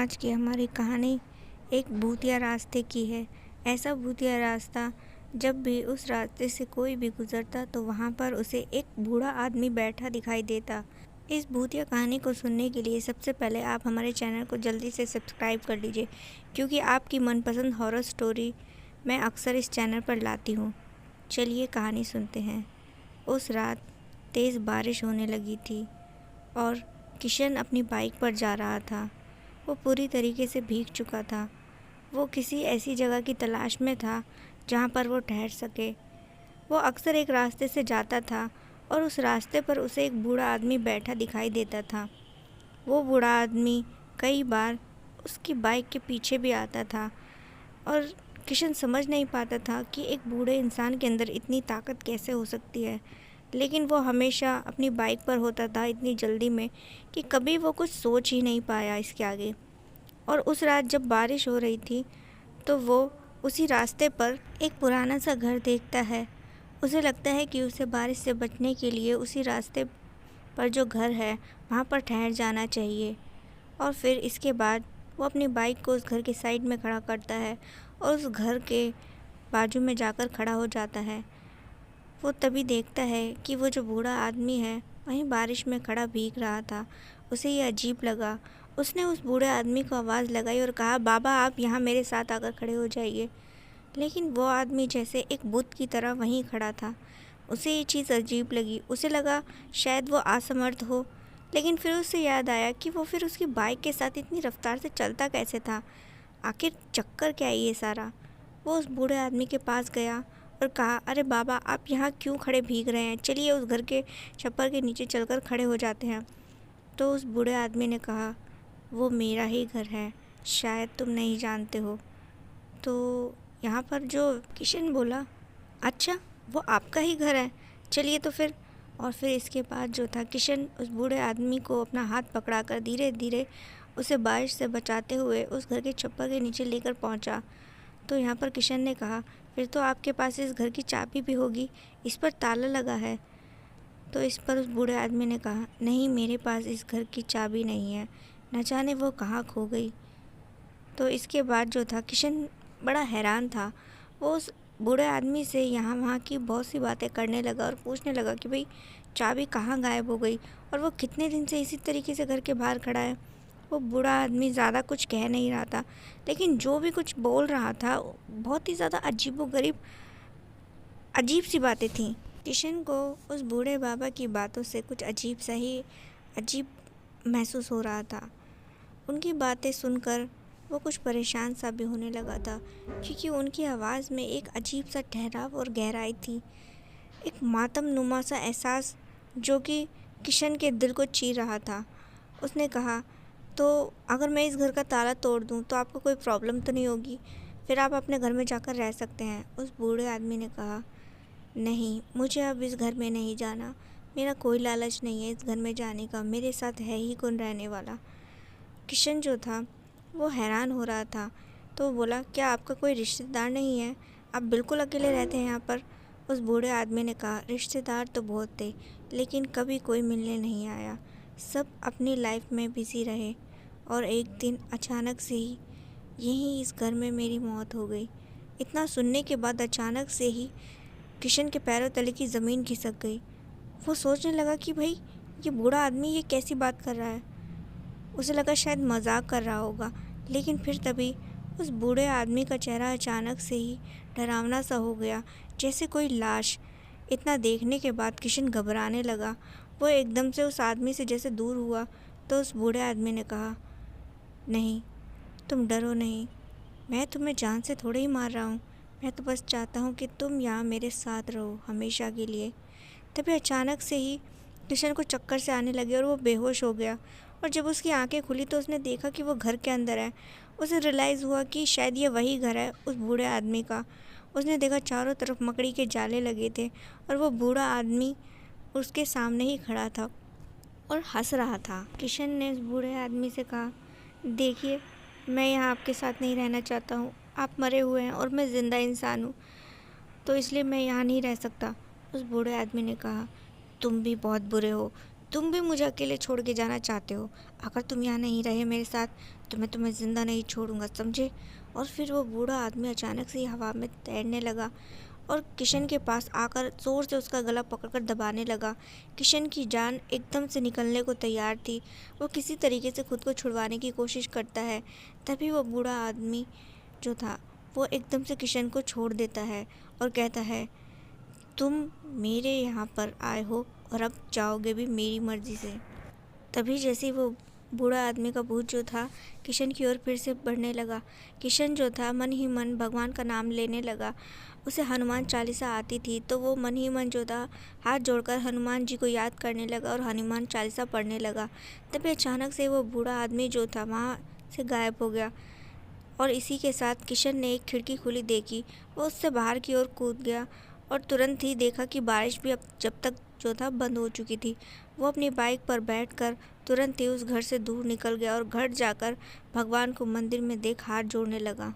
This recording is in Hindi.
आज की हमारी कहानी एक भूतिया रास्ते की है। ऐसा भूतिया रास्ता जब भी उस रास्ते से कोई भी गुजरता तो वहाँ पर उसे एक बूढ़ा आदमी बैठा दिखाई देता। इस भूतिया कहानी को सुनने के लिए सबसे पहले आप हमारे चैनल को जल्दी से सब्सक्राइब कर लीजिए, क्योंकि आपकी मनपसंद हॉरर स्टोरी मैं अक्सर इस चैनल पर लाती हूँ। चलिए कहानी सुनते हैं। उस रात तेज़ बारिश होने लगी थी और किशन अपनी बाइक पर जा रहा था। वो पूरी तरीके से भीग चुका था। वो किसी ऐसी जगह की तलाश में था जहाँ पर वो ठहर सके। वो अक्सर एक रास्ते से जाता था और उस रास्ते पर उसे एक बूढ़ा आदमी बैठा दिखाई देता था। वो बूढ़ा आदमी कई बार उसकी बाइक के पीछे भी आता था और किशन समझ नहीं पाता था कि एक बूढ़े इंसान के अंदर इतनी ताकत कैसे हो सकती है। लेकिन वो हमेशा अपनी बाइक पर होता था इतनी जल्दी में कि कभी वो कुछ सोच ही नहीं पाया इसके आगे। और उस रात जब बारिश हो रही थी तो वो उसी रास्ते पर एक पुराना सा घर देखता है। उसे लगता है कि उसे बारिश से बचने के लिए उसी रास्ते पर जो घर है वहाँ पर ठहर जाना चाहिए। और फिर इसके बाद वो अपनी बाइक को उस घर के साइड में खड़ा करता है और उस घर के बाजू में जाकर खड़ा हो जाता है। वो तभी देखता है कि वो जो बूढ़ा आदमी है वहीं बारिश में खड़ा भीग रहा था। उसे ये अजीब लगा। उसने उस बूढ़े आदमी को आवाज़ लगाई और कहा, बाबा आप यहाँ मेरे साथ आकर खड़े हो जाइए। लेकिन वो आदमी जैसे एक बुत की तरह वहीं खड़ा था। उसे ये चीज़ अजीब लगी। उसे लगा शायद वो असमर्थ हो। लेकिन फिर उसे याद आया कि वो फिर उसकी बाइक के साथ इतनी रफ्तार से चलता कैसे था। आखिर चक्कर क्या है ये सारा। वो उस बूढ़े आदमी के पास गया और कहा, अरे बाबा आप यहाँ क्यों खड़े भीग रहे हैं, चलिए उस घर के छप्पर के नीचे चलकर खड़े हो जाते हैं। तो उस बूढ़े आदमी ने कहा, वो मेरा ही घर है, शायद तुम नहीं जानते हो। तो यहाँ पर जो किशन बोला, अच्छा वो आपका ही घर है, चलिए तो फिर। और फिर इसके बाद जो था किशन उस बूढ़े आदमी को अपना हाथ पकड़ाकर धीरे धीरे उसे बारिश से बचाते हुए उस घर के छप्पर के नीचे लेकर पहुँचा। तो यहाँ पर किशन ने कहा, फिर तो आपके पास इस घर की चाबी भी होगी, इस पर ताला लगा है। तो इस पर उस बूढ़े आदमी ने कहा, नहीं मेरे पास इस घर की चाबी नहीं है, न जाने वो कहाँ खो गई। तो इसके बाद जो था किशन बड़ा हैरान था। वो उस बूढ़े आदमी से यहाँ वहाँ की बहुत सी बातें करने लगा और पूछने लगा कि भाई चाबी कहाँ गायब हो गई और वो कितने दिन से इसी तरीके से घर के बाहर खड़ा है। वो बूढ़ा आदमी ज़्यादा कुछ कह नहीं रहा था, लेकिन जो भी कुछ बोल रहा था बहुत ही ज़्यादा अजीब सी बातें थीं। किशन को उस बूढ़े बाबा की बातों से कुछ अजीब महसूस हो रहा था। उनकी बातें सुनकर वो कुछ परेशान सा भी होने लगा था, क्योंकि उनकी आवाज़ में एक अजीब सा ठहराव और गहराई थी, एक मातमनुमा सा एहसास जो कि किशन के दिल को चीर रहा था। उसने कहा, तो अगर मैं इस घर का ताला तोड़ दूं तो आपको कोई प्रॉब्लम तो नहीं होगी, फिर आप अपने घर में जाकर रह सकते हैं। उस बूढ़े आदमी ने कहा, नहीं मुझे अब इस घर में नहीं जाना, मेरा कोई लालच नहीं है इस घर में जाने का, मेरे साथ है ही कौन रहने वाला। किशन जो था वो हैरान हो रहा था। तो वो बोला, क्या आपका कोई रिश्तेदार नहीं है, आप बिल्कुल अकेले रहते हैं यहाँ पर। उस बूढ़े आदमी ने कहा, रिश्तेदार तो बहुत थे लेकिन कभी कोई मिलने नहीं आया, सब अपनी लाइफ में बिज़ी रहे और एक दिन अचानक से ही यहीं इस घर में मेरी मौत हो गई। इतना सुनने के बाद अचानक से ही किशन के पैरों तले की ज़मीन खिसक गई। वो सोचने लगा कि भाई ये बूढ़ा आदमी ये कैसी बात कर रहा है। उसे लगा शायद मजाक कर रहा होगा, लेकिन फिर तभी उस बूढ़े आदमी का चेहरा अचानक से ही डरावना सा हो गया, जैसे कोई लाश। इतना देखने के बाद किशन घबराने लगा। वो एकदम से उस आदमी से जैसे दूर हुआ। तो उस बूढ़े आदमी ने कहा, नहीं तुम डरो नहीं, मैं तुम्हें जान से थोड़े ही मार रहा हूँ, मैं तो बस चाहता हूँ कि तुम यहाँ मेरे साथ रहो हमेशा के लिए। तभी अचानक से ही किशन को चक्कर से आने लगे और वो बेहोश हो गया। और जब उसकी आंखें खुली तो उसने देखा कि वो घर के अंदर है। उसे रियलाइज़ हुआ कि शायद ये वही घर है उस बूढ़े आदमी का। उसने देखा चारों तरफ मकड़ी के जाले लगे थे और वो बूढ़ा आदमी उसके सामने ही खड़ा था और हंस रहा था। किशन ने उस बूढ़े आदमी से कहा, देखिए मैं यहाँ आपके साथ नहीं रहना चाहता हूँ, आप मरे हुए हैं और मैं ज़िंदा इंसान हूँ, तो इसलिए मैं यहाँ नहीं रह सकता। उस बूढ़े आदमी ने कहा, तुम भी बहुत बुरे हो, तुम भी मुझे अकेले छोड़ के जाना चाहते हो? अगर तुम यहाँ नहीं रहे मेरे साथ तो मैं तुम्हें ज़िंदा नहीं छोड़ूंगा, समझे? और फिर वो बूढ़ा आदमी अचानक से हवा में तैरने लगा और किशन के पास आकर ज़ोर से उसका गला पकड़कर दबाने लगा। किशन की जान एकदम से निकलने को तैयार थी। वो किसी तरीके से खुद को छुड़वाने की कोशिश करता है। तभी वो बूढ़ा आदमी जो था वो एकदम से किशन को छोड़ देता है और कहता है, तुम मेरे यहाँ पर आए हो और अब जाओगे भी मेरी मर्ज़ी से। तभी जैसे ही वो बूढ़ा आदमी का भूत जो था किशन की ओर फिर से बढ़ने लगा। किशन जो था मन ही मन भगवान का नाम लेने लगा। उसे हनुमान चालीसा आती थी तो वो मन ही मन जो था हाथ जोड़कर हनुमान जी को याद करने लगा और हनुमान चालीसा पढ़ने लगा। तभी अचानक से वो बूढ़ा आदमी जो था वहाँ से गायब हो गया और इसी के साथ किशन ने एक खिड़की खुली देखी। वो उससे बाहर की ओर कूद गया और तुरंत ही देखा कि बारिश भी अब जब तक जो था बंद हो चुकी थी। वो अपनी बाइक पर बैठकर तुरंत ही उस घर से दूर निकल गया और घर जाकर भगवान को मंदिर में देख हाथ जोड़ने लगा।